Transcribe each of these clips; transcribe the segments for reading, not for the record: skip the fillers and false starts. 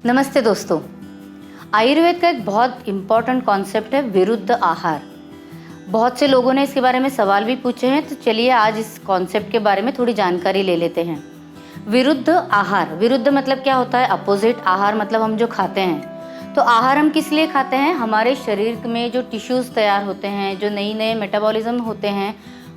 नमस्ते दोस्तों। आयुर्वेद का एक बहुत इम्पॉर्टेंट कॉन्सेप्ट है विरुद्ध आहार। बहुत से लोगों ने इसके बारे में सवाल भी पूछे हैं, तो चलिए आज इस कॉन्सेप्ट के बारे में थोड़ी जानकारी ले लेते हैं। विरुद्ध आहार, विरुद्ध मतलब क्या होता है? अपोजिट। आहार मतलब हम जो खाते हैं। तो आहार हम किस लिए खाते हैं? हमारे शरीर में जो टिश्यूज़ तैयार होते हैं, जो नई नए मेटाबॉलिज्म होते हैं,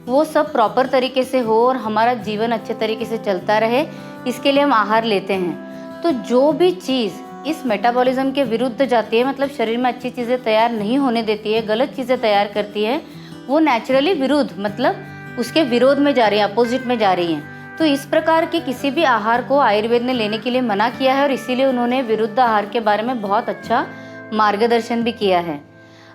वो सब प्रॉपर तरीके से हो और हमारा जीवन अच्छे तरीके से चलता रहे, इसके लिए हम आहार लेते हैं। तो जो भी चीज़ इस मेटाबॉलिज्म के विरुद्ध जाती है, मतलब शरीर में अच्छी चीज़ें तैयार नहीं होने देती है, गलत चीज़ें तैयार करती है, वो नेचुरली विरुद्ध मतलब उसके विरोध में जा रही है, अपोजिट में जा रही हैं। तो इस प्रकार के किसी भी आहार को आयुर्वेद ने लेने के लिए मना किया है और इसीलिए उन्होंने विरुद्ध आहार के बारे में बहुत अच्छा मार्गदर्शन भी किया है।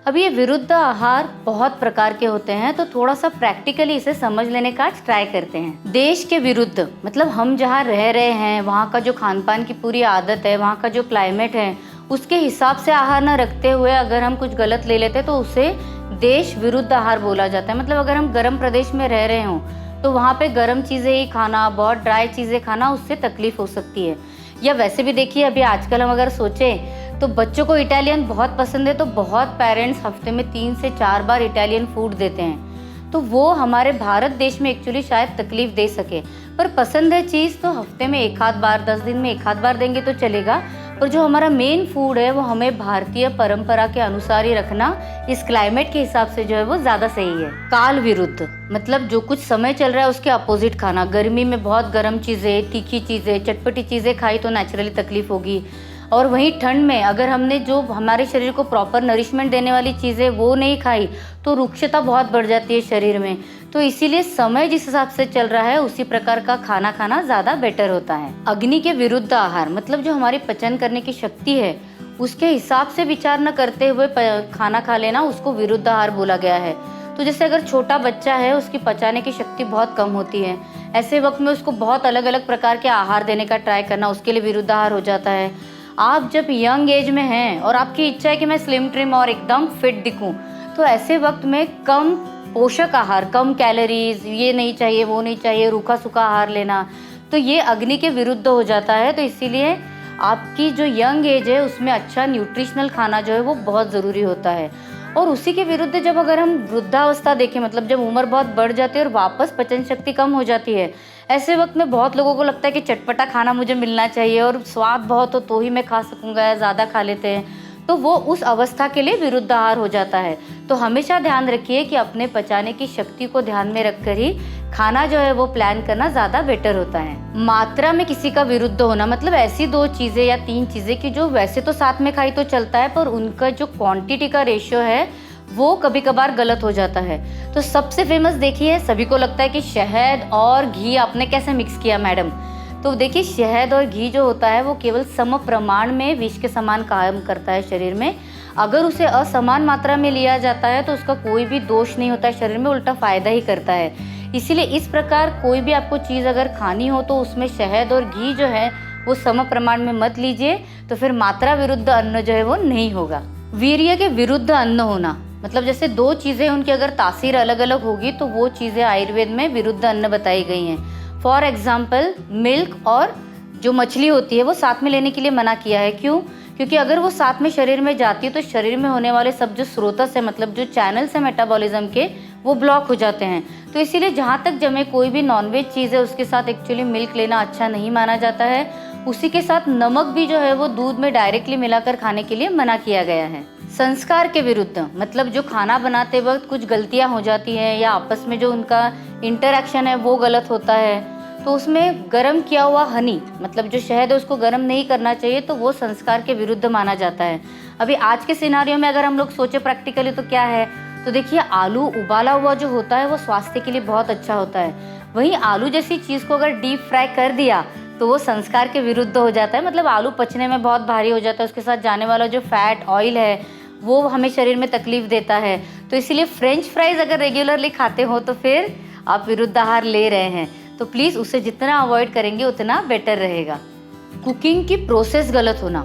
अब ये विरुद्ध आहार बहुत प्रकार के होते हैं, तो थोड़ा सा प्रैक्टिकली इसे समझ लेने का ट्राई करते हैं। देश के विरुद्ध मतलब हम जहाँ रह रहे हैं, वहाँ का जो खान पान की पूरी आदत है, वहाँ का जो क्लाइमेट है, उसके हिसाब से आहार न रखते हुए अगर हम कुछ गलत ले लेते तो उसे देश विरुद्ध आहार बोला जाता है। मतलब अगर हम गर्म प्रदेश में रह रहे हों तो वहाँ पे गर्म चीज़ें ही खाना, बहुत ड्राई चीज़ें खाना, उससे तकलीफ हो सकती है। या वैसे भी देखिए, अभी आजकल हम अगर सोचें तो बच्चों को इटालियन बहुत पसंद है, तो बहुत पेरेंट्स हफ्ते में 3 से 4 बार इटालियन फूड देते हैं। तो वो हमारे भारत देश में एक्चुअली शायद तकलीफ दे सके, पर पसंद है चीज़ तो हफ्ते में एक आध बार, 10 दिन में एक आध बार देंगे तो चलेगा। पर जो हमारा मेन फूड है वो हमें भारतीय परंपरा के अनुसार ही रखना, इस क्लाइमेट के हिसाब से जो है वो ज़्यादा सही है। काल विरुद्ध मतलब जो कुछ समय चल रहा है उसके अपोजिट खाना। गर्मी में बहुत गर्म चीज़ें, तीखी चीज़ें, चटपटी चीज़ें खाई तो नेचुरली तकलीफ होगी। और वहीं ठंड में अगर हमने जो हमारे शरीर को प्रॉपर नरिशमेंट देने वाली चीज़ें वो नहीं खाई तो रुक्षता बहुत बढ़ जाती है शरीर में। तो इसीलिए समय जिस हिसाब से चल रहा है उसी प्रकार का खाना खाना ज़्यादा बेटर होता है। अग्नि के विरुद्ध आहार मतलब जो हमारी पचन करने की शक्ति है उसके हिसाब से विचार न करते हुए खाना खा लेना, उसको विरुद्ध आहार बोला गया है। तो जैसे अगर छोटा बच्चा है, उसकी पचाने की शक्ति बहुत कम होती है, ऐसे वक्त में उसको बहुत अलग अलग प्रकार के आहार देने का ट्राई करना उसके लिए विरुद्ध आहार हो जाता है। आप जब यंग एज में हैं और आपकी इच्छा है कि मैं स्लिम ट्रिम और एकदम फिट दिखूं, तो ऐसे वक्त में कम पोषक आहार, कम कैलोरीज, ये नहीं चाहिए वो नहीं चाहिए, रूखा सूखा आहार लेना, तो ये अग्नि के विरुद्ध हो जाता है। तो इसीलिए आपकी जो यंग एज है उसमें अच्छा न्यूट्रिशनल खाना जो है वो बहुत ज़रूरी होता है। और उसी के विरुद्ध जब अगर हम वृद्धावस्था देखें, मतलब जब उम्र बहुत बढ़ जाती है और वापस पचन शक्ति कम हो जाती है, ऐसे वक्त में बहुत लोगों को लगता है कि चटपटा खाना मुझे मिलना चाहिए और स्वाद बहुत हो तो ही मैं खा सकूंगा, या ज़्यादा खा लेते हैं, तो वो उस अवस्था के लिए विरुद्ध आहार हो जाता है। तो हमेशा ध्यान रखिए कि अपने पचाने की शक्ति को ध्यान में रखकर ही खाना जो है वो प्लान करना ज़्यादा बेटर होता है। मात्रा में किसी का विरुद्ध होना मतलब ऐसी 2 चीज़ें या 3 चीज़ें कि जो वैसे तो साथ में खाई तो चलता है, पर उनका जो क्वांटिटी का रेशियो है वो कभी कभार गलत हो जाता है। तो सबसे फेमस देखिए, सभी को लगता है कि शहद और घी आपने कैसे मिक्स किया मैडम। तो देखिए, शहद और घी जो होता है वो केवल सम प्रमाण में विष के समान काम करता है शरीर में। अगर उसे असमान मात्रा में लिया जाता है तो उसका कोई भी दोष नहीं होता है शरीर में, उल्टा फायदा ही करता है। इसीलिए इस प्रकार कोई भी आपको चीज़ अगर खानी हो तो उसमें शहद और घी जो है वो सम प्रमाण में मत लीजिए, तो फिर मात्रा विरुद्ध अन्न जो है वो नहीं होगा। वीर्य के विरुद्ध अन्न होना मतलब जैसे 2 चीज़ें उनकी अगर तासीर अलग अलग होगी तो वो चीज़ें आयुर्वेद में विरुद्ध अन्न बताई गई हैं। फॉर एग्जाम्पल, मिल्क और जो मछली होती है वो साथ में लेने के लिए मना किया है। क्यों? क्योंकि अगर वो साथ में शरीर में जाती है तो शरीर में होने वाले सब जो स्रोतस है, मतलब जो चैनल्स है मेटाबॉलिज्म के, वो ब्लॉक हो जाते हैं। तो इसीलिए जहाँ तक जमे कोई भी नॉनवेज चीज़ है उसके साथ एक्चुअली मिल्क लेना अच्छा नहीं माना जाता है। उसी के साथ नमक भी जो है वो दूध में डायरेक्टली मिलाकर खाने के लिए मना किया गया है। संस्कार के विरुद्ध मतलब जो खाना बनाते वक्त कुछ गलतियां हो जाती हैं या आपस में जो उनका इंटरैक्शन है वो गलत होता है, तो उसमें गर्म किया हुआ हनी मतलब जो शहद है उसको गर्म नहीं करना चाहिए, तो वो संस्कार के विरुद्ध माना जाता है। अभी आज के सिनारियो में अगर हम लोग सोचे प्रैक्टिकली तो क्या है, तो देखिए आलू उबाला हुआ जो होता है वो स्वास्थ्य के लिए बहुत अच्छा होता है। वहीं आलू जैसी चीज़ को अगर डीप फ्राई कर दिया तो वो संस्कार के विरुद्ध हो जाता है। मतलब आलू पचने में बहुत भारी हो जाता है, उसके साथ जाने वाला जो फैट ऑयल है वो हमें शरीर में तकलीफ देता है। तो इसीलिए फ्रेंच फ्राइज अगर रेगुलरली खाते हो तो फिर आप विरुद्ध आहार ले रहे हैं, तो प्लीज़ उसे जितना अवॉइड करेंगे उतना बेटर रहेगा। कुकिंग की प्रोसेस गलत होना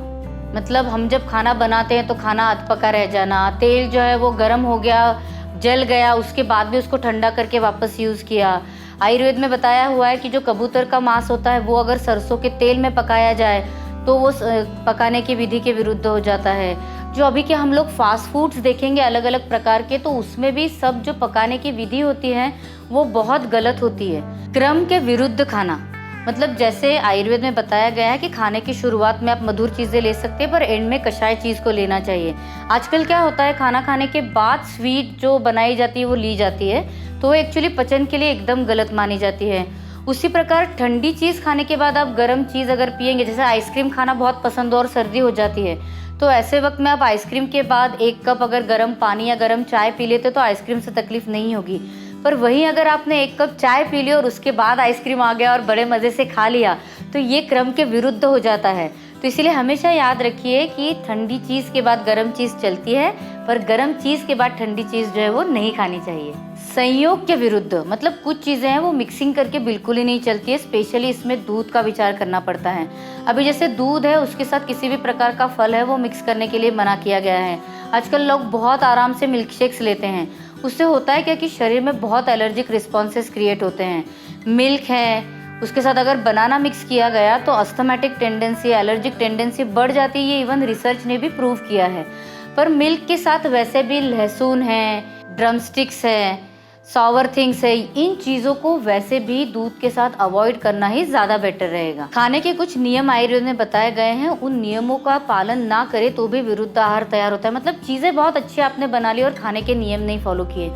मतलब हम जब खाना बनाते हैं तो खाना अधपका रह जाना, तेल जो है वो गर्म हो गया, जल गया, उसके बाद भी उसको ठंडा करके वापस यूज़ किया। आयुर्वेद में बताया हुआ है कि जो कबूतर का मांस होता है वो अगर सरसों के तेल में पकाया जाए तो वो पकाने की विधि के विरुद्ध हो जाता है। जो अभी के हम लोग फास्ट फूड्स देखेंगे अलग अलग प्रकार के, तो उसमें भी सब जो पकाने की विधि होती है वो बहुत गलत होती है। क्रम के विरुद्ध खाना, मतलब जैसे आयुर्वेद में बताया गया है कि खाने की शुरुआत में आप मधुर चीज़ें ले सकते हैं, पर एंड में कषाय चीज़ को लेना चाहिए। आजकल क्या होता है, खाना खाने के बाद स्वीट जो बनाई जाती है वो ली जाती है, तो वो एक्चुअली पचन के लिए एकदम गलत मानी जाती है। उसी प्रकार ठंडी चीज़ खाने के बाद आप गर्म चीज़ अगर पिएंगे, जैसे आइसक्रीम खाना बहुत पसंद हो और सर्दी हो जाती है, तो ऐसे वक्त में आप आइसक्रीम के बाद 1 कप अगर गर्म पानी या गर्म चाय पी लेते तो आइसक्रीम से तकलीफ नहीं होगी। पर वहीं अगर आपने 1 कप चाय पी ली और उसके बाद आइसक्रीम आ गया और बड़े मज़े से खा लिया, तो ये क्रम के विरुद्ध हो जाता है। तो इसीलिए हमेशा याद रखिए कि ठंडी चीज़ के बाद गर्म चीज़ चलती है, पर गर्म चीज़ के बाद ठंडी चीज़ जो है वो नहीं खानी चाहिए। संयोग के विरुद्ध, मतलब कुछ चीज़ें हैं वो मिक्सिंग करके बिल्कुल ही नहीं चलती है, स्पेशली इसमें दूध का विचार करना पड़ता है। अभी जैसे दूध है, उसके साथ किसी भी प्रकार का फल है वो मिक्स करने के लिए मना किया गया है। आजकल लोग बहुत आराम से मिल्क शेक्स लेते हैं, उससे होता है क्या कि शरीर में बहुत एलर्जिक रिस्पॉन्सेस क्रिएट होते हैं। मिल्क है, उसके साथ अगर बनाना मिक्स किया गया तो अस्थमैटिक टेंडेंसी, एलर्जिक टेंडेंसी बढ़ जाती है, ये इवन रिसर्च ने भी प्रूव किया है। पर मिल्क के साथ वैसे भी लहसुन है, ड्रमस्टिक्स है, सॉवर थिंग्स है, इन चीज़ों को वैसे भी दूध के साथ अवॉइड करना ही ज़्यादा बेटर रहेगा। खाने के कुछ नियम आयुर्वेद में बताए गए हैं, उन नियमों का पालन ना करे तो भी विरुद्ध आहार तैयार होता है। मतलब चीज़ें बहुत अच्छी आपने बना ली और खाने के नियम नहीं फॉलो किए,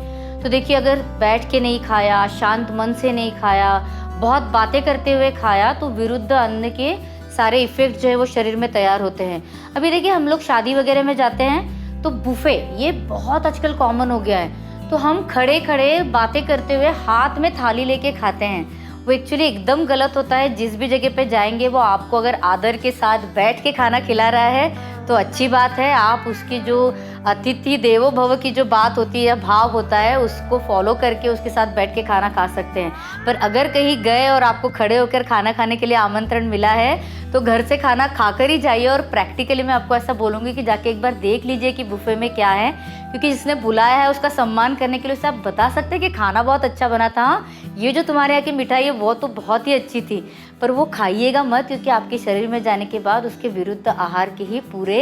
तो देखिए अगर बैठ के नहीं खाया, शांत मन से नहीं खाया, बहुत बातें करते हुए खाया, तो विरुद्ध अन्न के सारे इफेक्ट जो है वो शरीर में तैयार होते हैं। अभी देखिए हम लोग शादी वगैरह में जाते हैं तो बुफे ये बहुत आजकल कॉमन हो गया है, तो हम खड़े खड़े बातें करते हुए हाथ में थाली लेके खाते हैं, वो एक्चुअली एकदम गलत होता है। जिस भी जगह पे जाएंगे वो आपको अगर आदर के साथ बैठ के खाना खिला रहा है तो अच्छी बात है, आप उसकी जो अतिथि देवो भव की जो बात होती है, भाव होता है, उसको फॉलो करके उसके साथ बैठ के खाना खा सकते हैं। पर अगर कहीं गए और आपको खड़े होकर खाना खाने के लिए आमंत्रण मिला है तो घर से खाना खाकर ही जाइए। और प्रैक्टिकली मैं आपको ऐसा बोलूँगी कि जाके एक बार देख लीजिए कि बुफे में क्या है, क्योंकि जिसने बुलाया है उसका सम्मान करने के लिए उसे आप बता सकते हैं कि खाना बहुत अच्छा बना था, ये जो तुम्हारे यहाँ की मिठाई है वो तो बहुत ही अच्छी थी, पर वो खाइएगा मत, क्योंकि आपके शरीर में जाने के बाद उसके विरुद्ध आहार के ही पूरे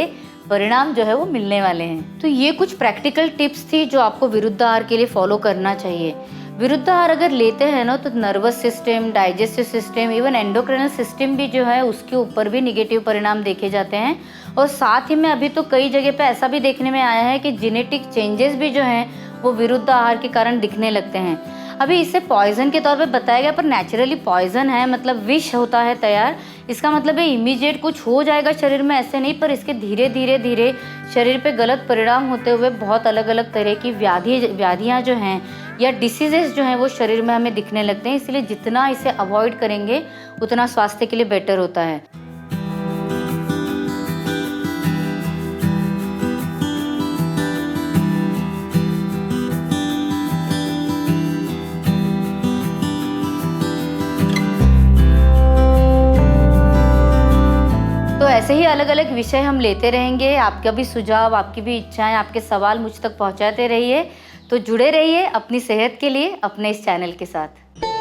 परिणाम जो है वो मिलने वाले हैं। तो ये कुछ प्रैक्टिकल टिप्स थी जो आपको विरुद्ध आहार के लिए फॉलो करना चाहिए। विरुद्ध आहार अगर लेते हैं ना तो nervous system, digestive system, even endocrinal system भी जो है उसके ऊपर भी निगेटिव परिणाम देखे जाते हैं। और साथ ही में अभी तो कई जगह पे ऐसा भी देखने में आया है कि जेनेटिक चेंजेस भी जो हैं वो विरुद्ध आहार के कारण दिखने लगते हैं। अभी इसे पॉइजन के तौर पे बताया गया, पर नेचुरली पॉइजन है, मतलब विष होता है तैयार, इसका मतलब है इमीडिएट कुछ हो जाएगा शरीर में ऐसे नहीं, पर इसके धीरे धीरे धीरे शरीर पे गलत परिणाम होते हुए बहुत अलग अलग तरह की व्याधियाँ जो हैं या डिसीजेस जो हैं वो शरीर में हमें दिखने लगते हैं। इसलिए जितना इसे अवॉइड करेंगे उतना स्वास्थ्य के लिए बेटर होता है। तो ऐसे ही अलग अलग विषय हम लेते रहेंगे। आपका भी सुझाव, आपकी भी इच्छाएं, आपके सवाल मुझ तक पहुंचाते रहिए। तो जुड़े रहिए अपनी सेहत के लिए अपने इस चैनल के साथ।